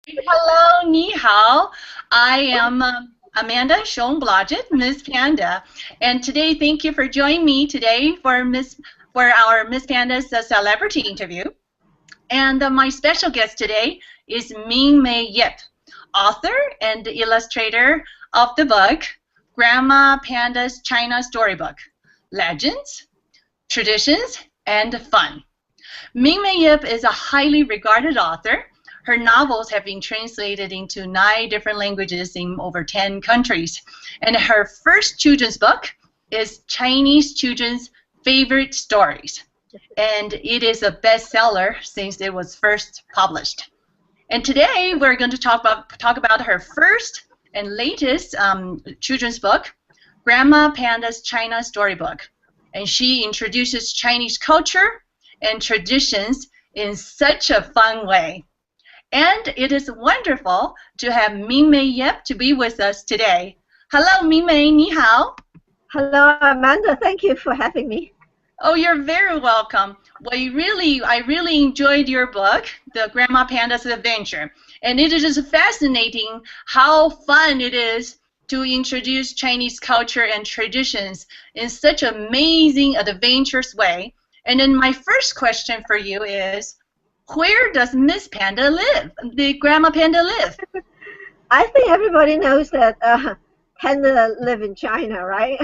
Hello, ni hao. I am Amanda Schoenblaget, Miss Panda, and today, thank you for joining me today for our Miss Panda's celebrity interview. And my special guest today is Ming May Yip, author and illustrator of the book Grandma Panda's China Storybook: Legends, Traditions, and Fun. Ming May Yip is a highly regarded author. Her novels have been translated into 9 different languages in over 10 countries. And her first children's book is Chinese Children's Favorite Stories. And it is a bestseller since it was first published. And today we're going to talk about her first and latest children's book, Grandma Panda's China Storybook. And she introduces Chinese culture and traditions in such a fun way. And it is wonderful to have Mingmei Yip to be with us today. Hello, Mingmei, ni hao. Hello, Amanda. Thank you for having me. Oh, you're very welcome. Well, I really enjoyed your book, The Grandma Panda's Adventure. And it is just fascinating how fun it is to introduce Chinese culture and traditions in such an amazing, adventurous way. And then my first question for you is, where does Miss Panda live, the Grandma Panda live? I think everybody knows that Panda live in China, right?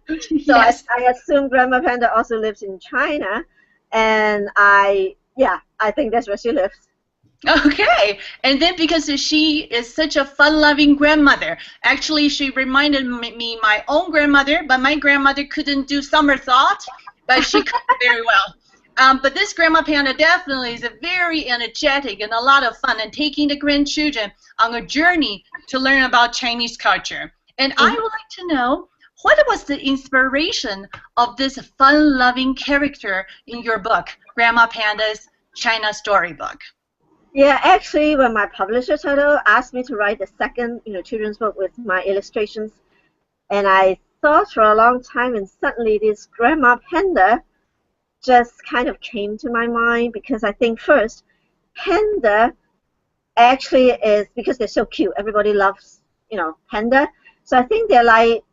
So Yes. I assume Grandma Panda also lives in China, and I think that's where she lives. Okay, and then because she is such a fun-loving grandmother, actually she reminded me my own grandmother, but my grandmother couldn't do somersault, but she could very well. But this Grandma Panda definitely is a very energetic and a lot of fun, and taking the grandchildren on a journey to learn about Chinese culture. And I would like to know, what was the inspiration of this fun-loving character in your book, Grandma Panda's China Storybook? Yeah, actually, when my publisher Tuttle asked me to write the second, children's book with my illustrations, and I thought for a long time, and suddenly this Grandma Panda just kind of came to my mind, because I think first, panda actually is, because they're so cute, everybody loves, panda. So I think they're like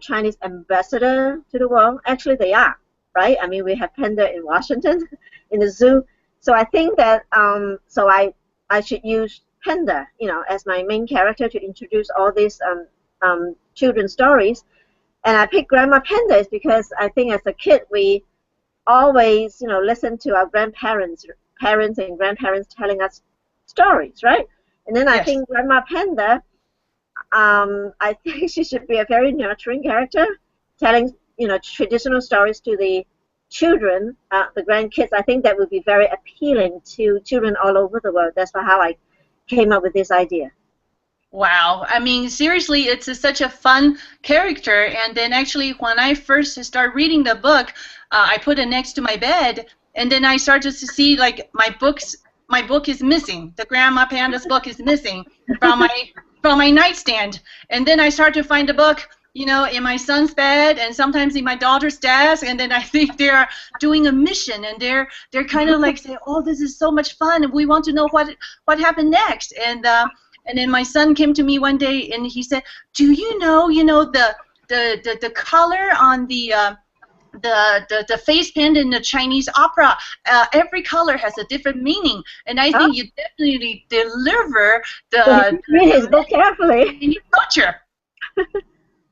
Chinese ambassador to the world. Actually, they are, right? I mean, we have panda in Washington, in the zoo. So I think that so I should use panda, as my main character to introduce all these children's stories. And I picked Grandma Pandas because I think as a kid we always, listen to our parents and grandparents telling us stories, right? And then I Yes. think Grandma Panda, I think she should be a very nurturing character, telling, traditional stories to the children, the grandkids. I think that would be very appealing to children all over the world. That's how I came up with this idea. Wow, I mean, seriously, it's such a fun character. And then actually, when I first started reading the book, I put it next to my bed, and then I started to see like my book is missing. The Grandma Panda's book is missing from my nightstand. And then I started to find the book, in my son's bed, and sometimes in my daughter's desk. And then I think they're doing a mission, and they're kind of like saying, "Oh, this is so much fun, and we want to know what happened next." And then my son came to me one day and he said, "Do you know, the color on the face paint in the Chinese opera? Every color has a different meaning, and I think you definitely deliver the Read his book carefully. Chinese culture,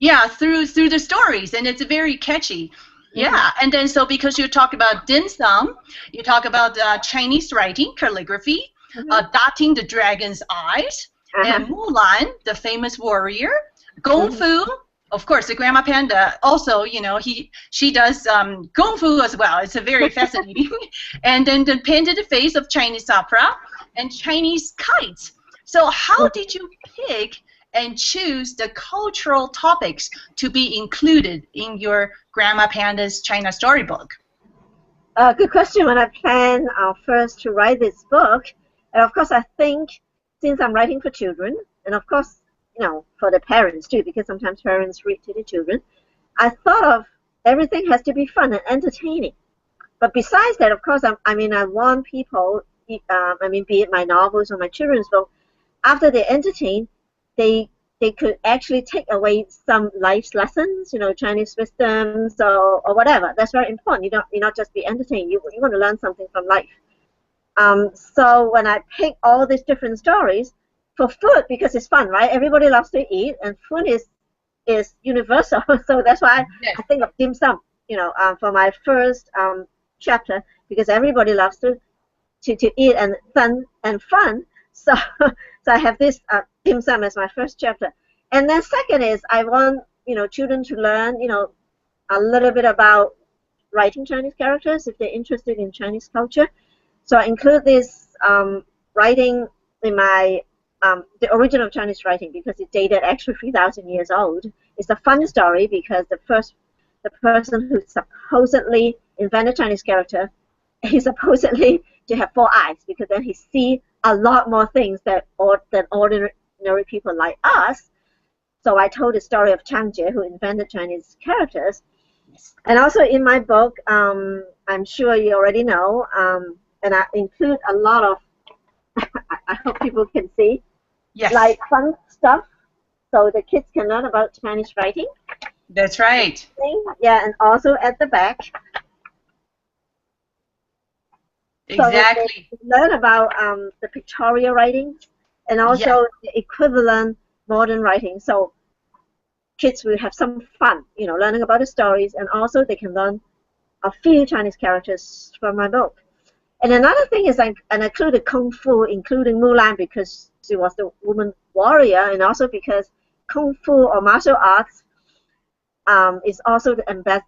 yeah, through the stories, and it's very catchy." Yeah, and then so because you talk about dim sum, you talk about Chinese writing, calligraphy, dotting the dragon's eyes. And Mulan, the famous warrior, Kung Fu, of course, the Grandma Panda. Also, she does Kung Fu as well. It's a very fascinating. And then the painted face of Chinese opera and Chinese kites. So, how did you pick and choose the cultural topics to be included in your Grandma Panda's China Storybook? Good question. When I planned first to write this book, and of course I think, since I'm writing for children, and of course, for the parents too, because sometimes parents read to the children, I thought of everything has to be fun and entertaining. But besides that, of course, I want people, be it my novels or my children's book, after they entertain, they could actually take away some life lessons, Chinese wisdoms or whatever. That's very important. You not just be entertained. You want to learn something from life. So when I pick all these different stories for food, because it's fun, right? Everybody loves to eat, and food is universal. So that's why Yes. I think of dim sum, for my first chapter, because everybody loves to eat and fun. So I have this dim sum as my first chapter. And then second is I want children to learn a little bit about writing Chinese characters if they're interested in Chinese culture. So I include this writing in my the original Chinese writing, because it dated actually 3,000 years old. It's a fun story because the person who supposedly invented Chinese character, he supposedly to have 4 eyes, because then he see a lot more things than ordinary people like us. So I told the story of Changjie, who invented Chinese characters. And also in my book, I'm sure you already know, and I include a lot of, I hope people can see, Yes. like fun stuff, so the kids can learn about Chinese writing. That's right. Yeah, and also at the back, Exactly. so they learn about the pictorial writing and also the equivalent modern writing. So kids will have some fun, learning about the stories, and also they can learn a few Chinese characters from my book. And another thing is I included Kung Fu, including Mulan, because she was the woman warrior, and also because Kung Fu or martial arts is also the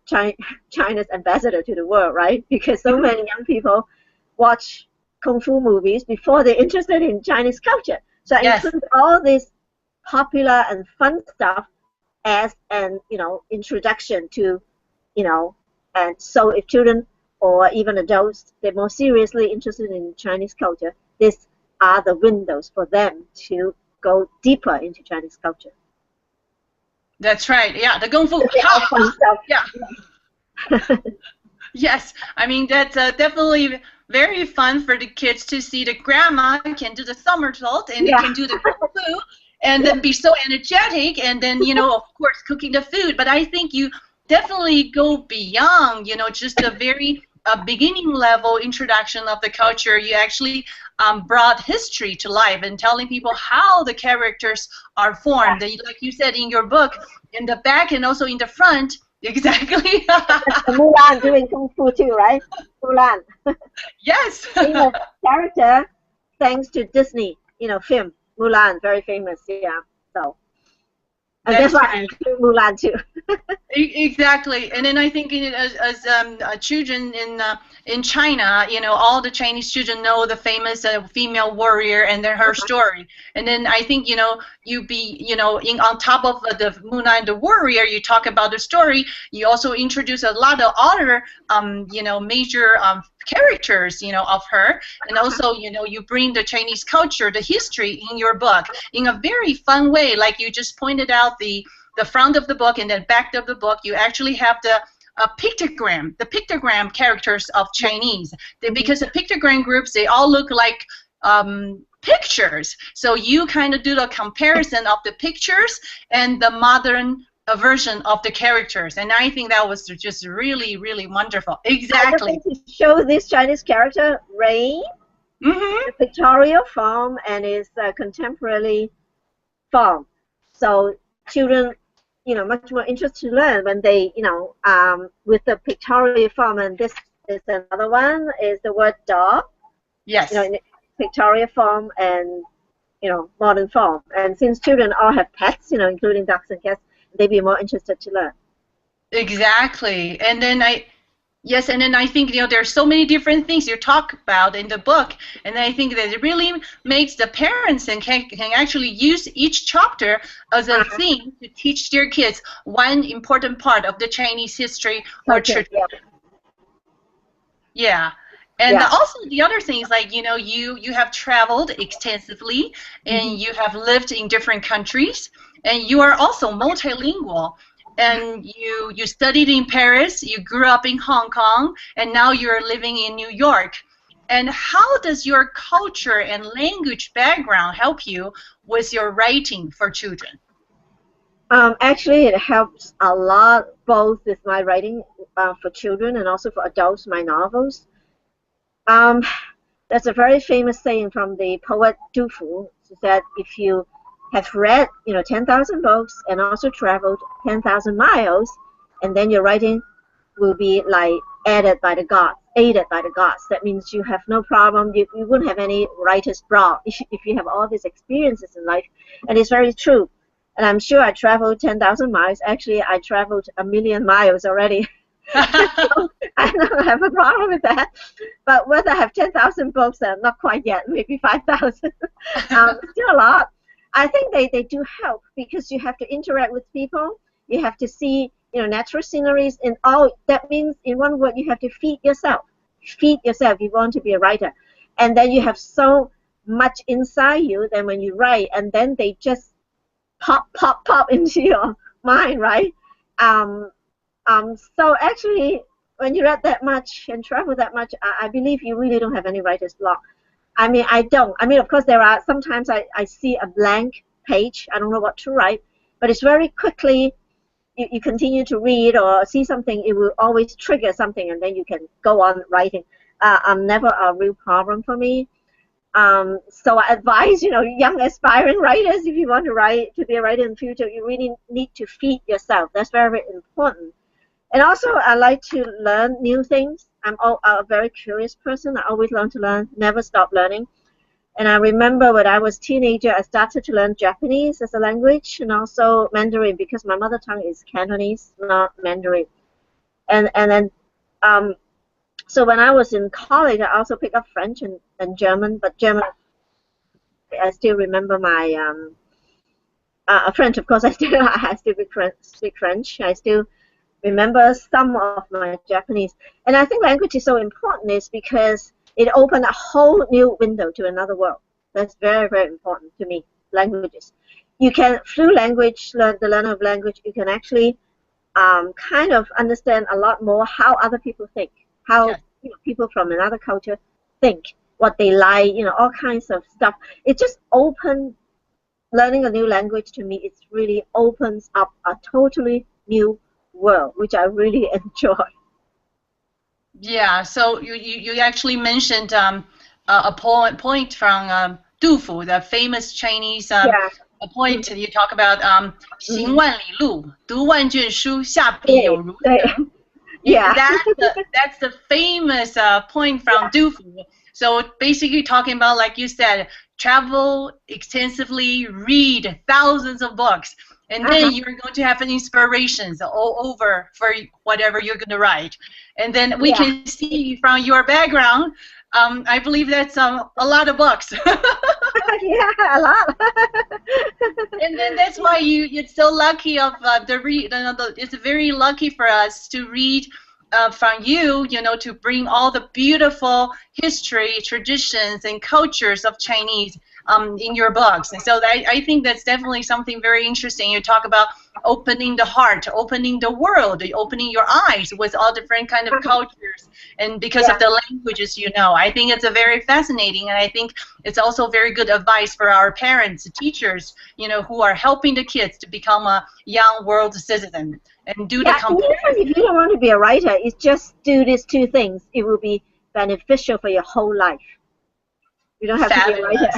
China's ambassador to the world, right? Because so many young people watch Kung Fu movies before they're interested in Chinese culture. So I include all this popular and fun stuff as an introduction to, and so if children or even adults, they're more seriously interested in Chinese culture, these are the windows for them to go deeper into Chinese culture. That's right. Yeah, the Kung Fu. Fun stuff. Yeah. Yes, I mean that's definitely very fun for the kids to see the grandma can do the somersault and they can do the Kung Fu and then be so energetic, and then of course cooking the food. But I think you definitely go beyond just a very beginning level introduction of the culture. You actually brought history to life and telling people how the characters are formed. And like you said in your book, in the back and also in the front. Exactly. Mulan doing Kung Fu too, right? Mulan. Yes. Famous character, thanks to Disney, film. Mulan, very famous, yeah. So, and that's why I include Mulan too. Exactly, and then I think as children in China, all the Chinese children know the famous female warrior and then her story. And then I think you be on top of the Mulan the warrior, you talk about the story. You also introduce a lot of other major characters of her, and also you bring the Chinese culture, the history in your book in a very fun way, like you just pointed out the front of the book and then back of the book. You actually have the pictogram characters of Chinese, because the pictogram groups, they all look like pictures, so you kind of do the comparison of the pictures and the modern version of the characters, and I think that was just really, really wonderful. Exactly. To show this Chinese character, Rain, the pictorial form and its contemporary form. So children, much more interested to learn when they, with the pictorial form. And this is another one, is the word dog. Yes. In pictorial form and, modern form. And since children all have pets, including dogs and cats, they'd be more interested to learn. Exactly. And then I think there's so many different things you talk about in the book, and I think that it really makes the parents and can actually use each chapter as a theme to teach their kids one important part of the Chinese history or tradition. Yeah. And also the other things, like you have traveled extensively and you have lived in different countries, and you are also multilingual. And you studied in Paris, you grew up in Hong Kong, and now you're living in New York. And how does your culture and language background help you with your writing for children? Actually, it helps a lot both with my writing for children and also for adults, my novels. Um, there's a very famous saying from the poet Du Fu that if you have read, 10,000 books and also traveled 10,000 miles, and then your writing will be like aided by the gods. That means you have no problem. You wouldn't have any writer's block if you have all these experiences in life. And it's very true. And I'm sure I traveled 10,000 miles. Actually, I traveled 1,000,000 miles already. So I don't have a problem with that. But whether I have 10,000 books, not quite yet, maybe 5,000. Still a lot. I think they do help because you have to interact with people. You have to see, natural sceneries. And all that means, in one word, you have to feed yourself. Feed yourself if you want to be a writer. And then you have so much inside you that when you write, and then they just pop into your mind, right? So actually, when you read that much and travel that much, I believe you really don't have any writer's block. I mean, I don't. I mean, of course, there are sometimes I see a blank page. I don't know what to write, but it's very quickly. You continue to read or see something, it will always trigger something, and then you can go on writing. Never a real problem for me. So I advise, young aspiring writers, if you want to be a writer in the future, you really need to feed yourself. That's very, very important. And also, I like to learn new things. I'm a very curious person. I always learn to learn, never stop learning. And I remember when I was a teenager, I started to learn Japanese as a language and also Mandarin because my mother tongue is Cantonese, not Mandarin. And then, so when I was in college, I also picked up French and German, but German, I still remember my French, of course, I still speak French. I still remember some of my Japanese. And I think language is so important is because it opened a whole new window to another world. That's very, very important to me, languages. You can, through language, the learning of language, you can actually kind of understand a lot more how other people think, how people from another culture think, what they like, all kinds of stuff. It just opens, learning a new language to me, it really opens up a totally new world, which I really enjoy. Yeah, so you actually mentioned a point from Du Fu, the famous Chinese a point. You talk about 行万里路，读万卷书，下笔有如神. Yeah, that's the famous point from Du Fu. So basically talking about, like you said, travel extensively, read thousands of books, and then you're going to have an inspirations all over for whatever you're going to write. And then we can see from your background, I believe that's a lot of books. Yeah, a lot. And then that's why you're so lucky of the read. It's very lucky for us to read from you, to bring all the beautiful history, traditions, and cultures of Chinese in your books. And so I think that's definitely something very interesting. You talk about opening the heart, opening the world, opening your eyes with all different kind of cultures, and because of the languages, I think it's a very fascinating, and I think it's also very good advice for our parents, teachers, who are helping the kids to become a young world citizen and do the even if you don't want to be a writer, it's just do these two things. It will be beneficial for your whole life. You don't have to be a writer.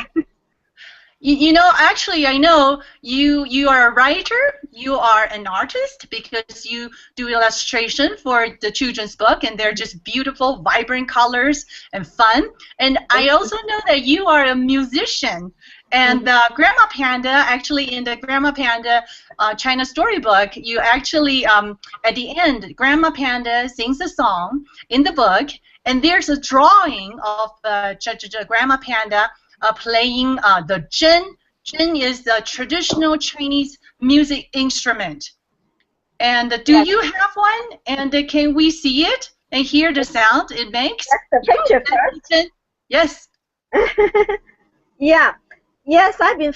Actually, I know you are a writer, you are an artist, because you do illustration for the children's book, and they're just beautiful, vibrant colors and fun. And I also know that you are a musician. And Grandma Panda, actually in the Grandma Panda China Storybook, you actually, at the end, Grandma Panda sings a song in the book, and there's a drawing of Grandma Panda playing the zhen. Zhen is the traditional Chinese music instrument. And do you have one? And can we see it and hear the sound it makes? That's the picture first. Yes. Yeah. Yes, I've been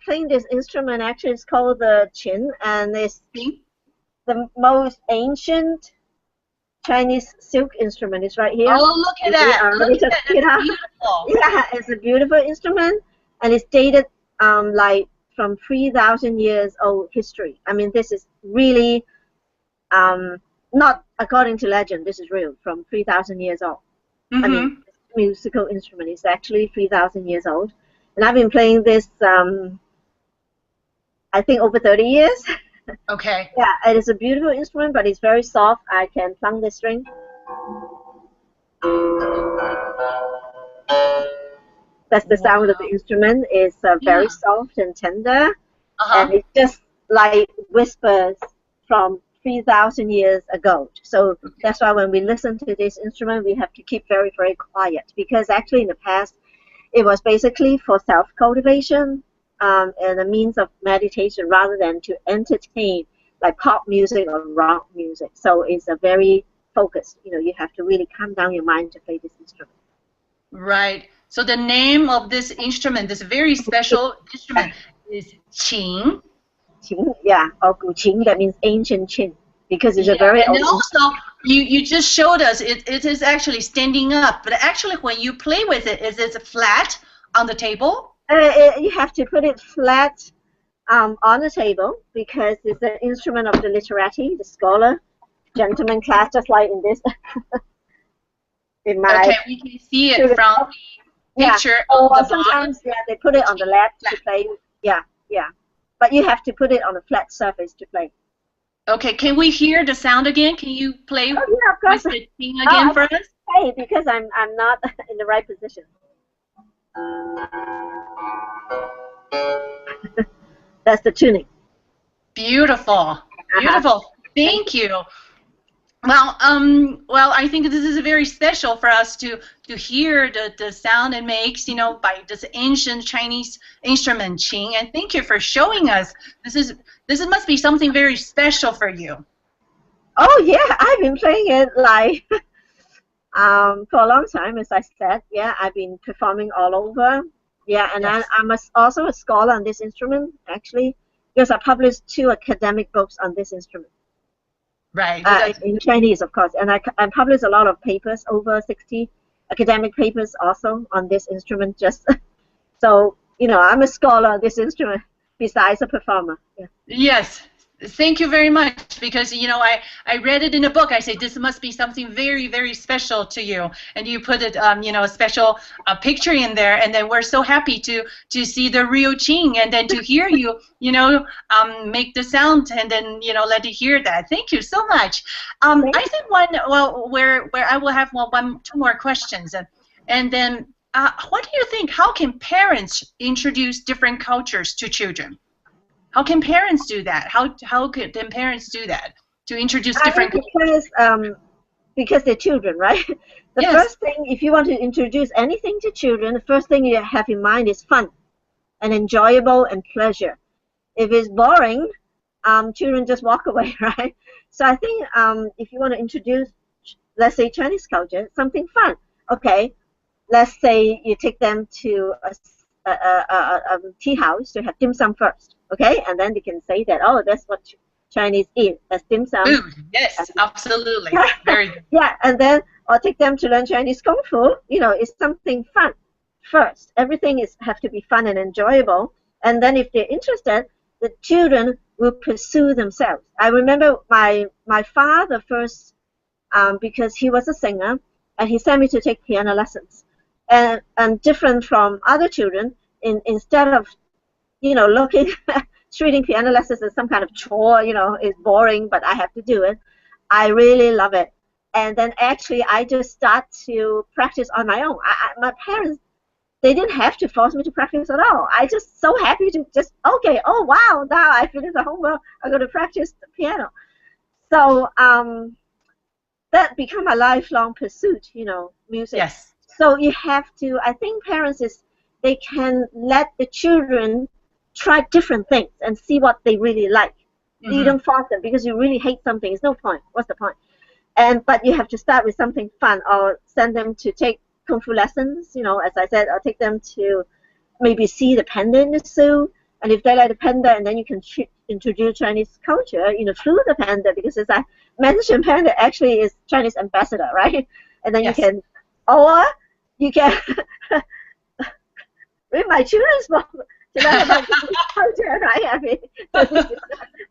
playing this instrument. Actually, it's called the qin, and it's the most ancient Chinese silk instrument. It's right here. Oh, look at that. Look at that. That's beautiful. Yeah, it's a beautiful instrument, and it's dated like from 3,000 years old history. I mean, this is really not according to legend. This is real, from 3,000 years old. Mm-hmm. I mean, musical instrument is actually 3,000 years old, and I've been playing this I think over 30 years. Okay. Yeah, it is a beautiful instrument, but it's very soft. I can plunk the string. That's the sound of the instrument. It's very soft and tender, and it just like whispers from 3,000 years ago. So that's why when we listen to this instrument, we have to keep very, very quiet, because actually in the past, it was basically for self-cultivation and a means of meditation rather than to entertain like pop music or rock music. So it's a very focused, you have to really calm down your mind to play this instrument. Right. So the name of this instrument, this very special instrument, is qing. Qing, yeah, or Guqin, that means ancient qing, because it's a very and old also you just showed us it is actually standing up, but actually when you play with it, is it flat on the table? You have to put it flat on the table, because it's an instrument of the literati, the scholar, gentleman class, just like in this. In my okay, we can see it from the picture of the sometimes bottom. they put it on the lap to play. Yeah. But you have to put it on a flat surface to play. Okay, can we hear the sound again? Can you play of course. with the qing again for us? Hey, because I'm not in the right position. That's the tuning. Beautiful, beautiful. Thank you. Well, I think this is very special for us to hear the sound it makes, by this ancient Chinese instrument, qing. And thank you for showing us. This must be something very special for you. Oh yeah, I've been playing it like for a long time, as I said. Yeah, I've been performing all over. Yeah, and yes. I'm also a scholar on this instrument, actually, because I published 2 academic books on this instrument. Right. In Chinese, of course. And I published a lot of papers, over 60 academic papers also on this instrument. Just so, I'm a scholar on this instrument besides a performer. Yeah. Yes. Thank you very much, because I read it in a book. I said this must be something very, very special to you, and you put it a special picture in there, and then we're so happy to see the real qing, and then to hear you make the sound, and then let you hear that. Thank you so much. I think where I will have 2 more questions, and then what do you think? How can parents introduce different cultures to children? How can parents do that? How can parents do that to introduce different? Because they're children, right? The first thing, if you want to introduce anything to children, the first thing you have in mind is fun, and enjoyable, and pleasure. If it's boring, children just walk away, right? So I think if you want to introduce, let's say, Chinese culture, something fun. Okay, let's say you take them to a tea house to have dim sum first. Okay, and then they can say that, oh, that's what Chinese eat, as dim sum. Food, yes, absolutely. Very good. Yeah, and then or take them to learn Chinese Kung Fu. It's something fun first. Everything have to be fun and enjoyable. And then if they're interested, the children will pursue themselves. I remember my father first, because he was a singer, and he sent me to take piano lessons. And different from other children, instead of treating piano lessons as some kind of chore, it's boring, but I have to do it. I really love it. And then actually, I just start to practice on my own. My parents, they didn't have to force me to practice at all. I just so happy to just, okay, oh wow, now I finished the homework, I'm going to practice the piano. So that became a lifelong pursuit, music. Yes. So you have to, I think parents they can let the children try different things and see what they really like. Mm-hmm. You don't force them, because you really hate something. It's no point. What's the point? But you have to start with something fun, or send them to take Kung Fu lessons, as I said, or take them to maybe see the panda in the zoo. And if they like the panda, and then you can introduce Chinese culture, through the Panda, because as I mentioned, Panda actually is Chinese ambassador, right? And then Yes. you can read my children's book to learn about Chinese culture, right? I mean, this is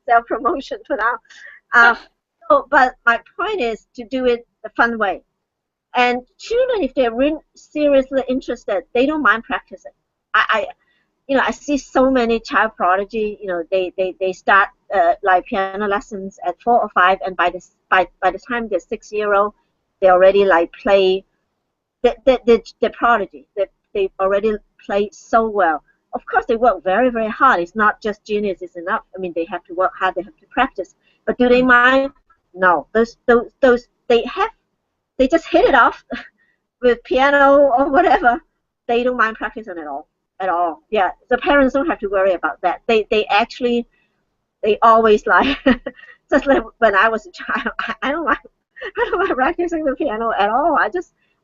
self-promotion for now. But my point is to do it the fun way. And children, if they're really seriously interested, they don't mind practicing. I see so many child prodigy. They start like piano lessons at 4 or 5, and by the time they're 6-year-old, they already like play. The prodigy. They already play so well. Of course, they work very, very hard. It's not just genius is enough. I mean, they have to work hard. They have to practice. But do they mind? No. Those they just hit it off with piano or whatever. They don't mind practicing at all. At all. Yeah. The parents don't have to worry about that. They always like just like when I was a child. I don't mind practicing the piano at all.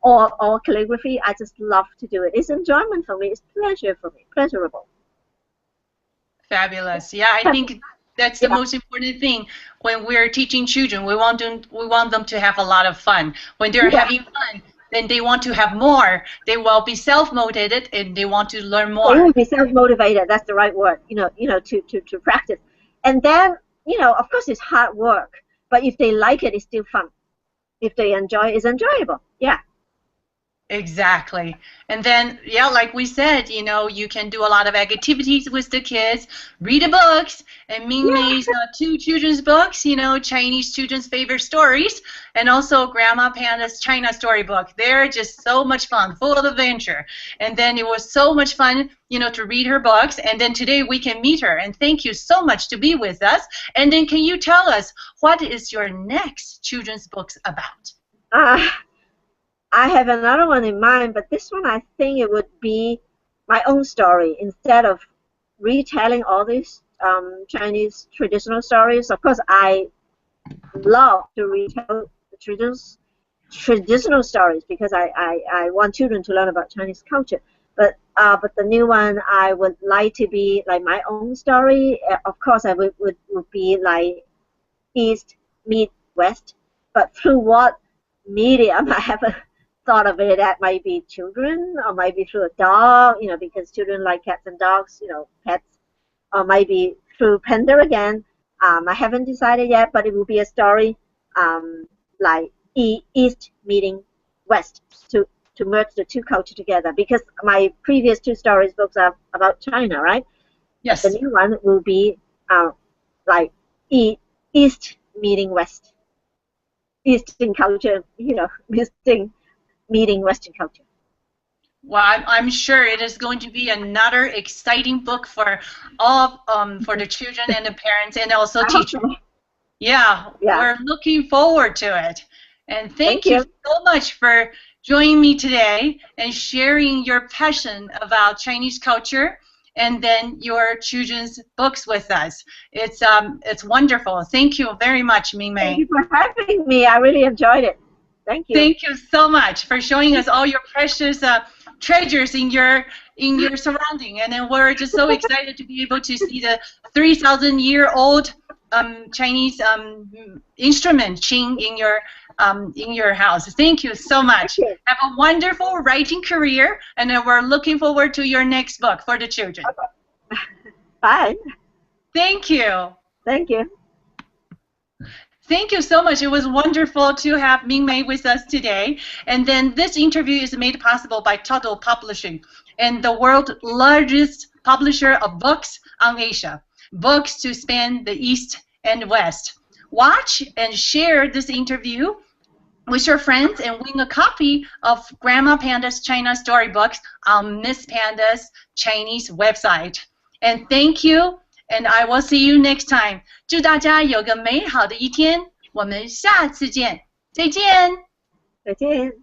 Or calligraphy. I just love to do it. It's enjoyment for me. It's pleasure for me. Pleasurable. Fabulous. Yeah, I think that's the most important thing when we're teaching children. We want them to have a lot of fun. When they're having fun, then they want to have more. They will be self-motivated and they want to learn more. They will be self-motivated. That's the right word. To practice. And then, of course, it's hard work. But if they like it, it's still fun. If they enjoy it, it's enjoyable. Yeah. Exactly. And then, yeah, like we said, you can do a lot of activities with the kids, read the books, and Mingmei's 2 children's books, Chinese children's favorite stories, and also Grandma Panda's China Storybook. They're just so much fun, full of adventure. And then it was so much fun, to read her books. And then today we can meet her. And thank you so much to be with us. And then can you tell us, what is your next children's books about? I have another one in mind, but this one I think it would be my own story instead of retelling all these Chinese traditional stories. Of course, I love to retell the traditional stories because I want children to learn about Chinese culture. But the new one I would like to be like my own story. Of course, I would be like East meet West, but through what medium I haven't thought of it. That might be children, or might be through a dog, because children like cats and dogs, pets, or might be through Panda again. I haven't decided yet, but it will be a story like East meeting West to merge the 2 cultures together, because my previous 2 stories books are about China, right? Yes. The new one will be like East meeting West. Eastern culture, meeting Western culture. Well, I'm sure it is going to be another exciting book for all for the children and the parents and also teachers. Yeah, we're looking forward to it. And thank you so much for joining me today and sharing your passion about Chinese culture and then your children's books with us. It's wonderful. Thank you very much, Ming May. Thank you for having me. I really enjoyed it. Thank you. Thank you so much for showing us all your precious treasures in your surrounding. And then we're just so excited to be able to see the 3,000-year-old Chinese instrument qing in your house. Thank you so much. Have a wonderful writing career, and then we're looking forward to your next book for the children. Bye. Thank you. Thank you. Thank you so much. It was wonderful to have Ming May with us today. And then this interview is made possible by Tuttle Publishing, and the world's largest publisher of books on Asia. Books to span the East and West. Watch and share this interview with your friends and win a copy of Grandma Panda's China Storybooks on Miss Panda's Chinese website. And thank you, and I will see you next time. 祝大家有个美好的一天，我们下次见，再见。再见。